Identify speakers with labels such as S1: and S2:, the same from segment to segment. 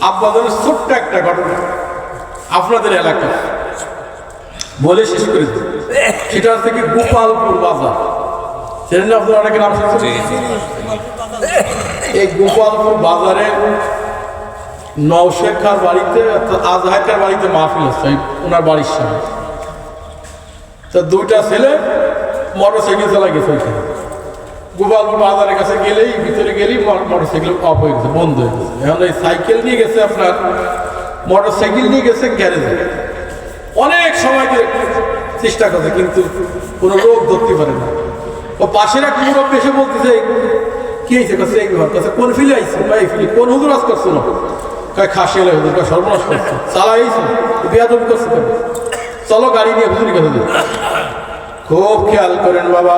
S1: আব্বাজানের ছোট্ট একটা ঘটনা আপনাদের এলাকায় বলে শেষ করে দিই। সেটা হচ্ছে কি গোপালপুর বাজার, সেটা আপনারা অনেকে নাম শুনছেন। এই গোপালপুর বাজারে নওশের খার বাড়িতে আজহার খার বাড়িতে মাহফিল হচ্ছে ওনার বাড়ির সামনে। তা দুইটা ছেলে মোটর সাইকেল চালা গেছে ওইখানে। গোপালপুর বাজারের কাছে গেলেই ভিতরে গেলেই মোটর সাইকেল অফ হয়ে গেছে, বন্ধ হয়ে গেছে। এখন এই সাইকেল নিয়ে গেছে আপনার মোটর সাইকেল নিয়ে গেছে গ্যারেজে। অনেক সময় চেষ্টা করছে কিন্তু কোনো রোগ ধরতে পারে না। ও পাশের এক মুরব্বী এসে বলতেছে কি হয়েছে, কাছে এই ব্যাপার কাছে কোন ফিলে আইছে বা এই ফিলি কোন হুজুর আজ করছো না, খাসি এলে হুজুর সর্বনাশ করছে, চালাইছে বেয়াদবি করছে, চলো গাড়ি নিয়ে হুজুরের কাছে যাই। খুব খেয়াল করেন বাবা,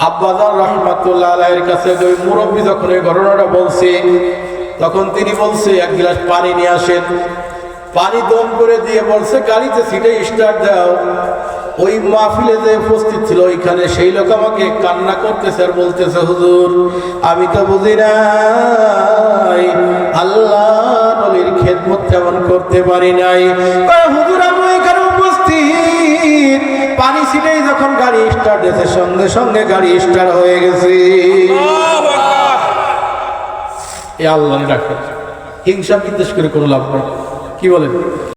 S1: আব্বাজান রহমাতুল্লাহ আলাইহির কাছে ওই মুরব্বী যখন এই ঘটনাটা বলছে তখন তিনি বলছে এক গ্লাস পানি নিয়ে আসেন। পানি দম করে দিয়ে বলছে গাড়িতে সিটে স্টার্ট দাও। ওই মাহফিলে যে উপস্থিত ছিল ওইখানে সেই লোক আমাকে কান্না করতেছে আর বলতেছে হুজুর আমি তো বুঝি নাই, আল্লাহ নবীর খেদমত তেমন করতে পারি নাই। হুজুর আমি এখানে উপস্থিত, পানি ছিটেই যখন গাড়ি স্টার্ট দিয়েছে সঙ্গে সঙ্গে গাড়ি স্টার্ট হয়ে গেছে। এ আল্লাহ ডাক্তার, হিংসা বিদ্বেষ করে কোনো লাভ নেই। কি বলেন?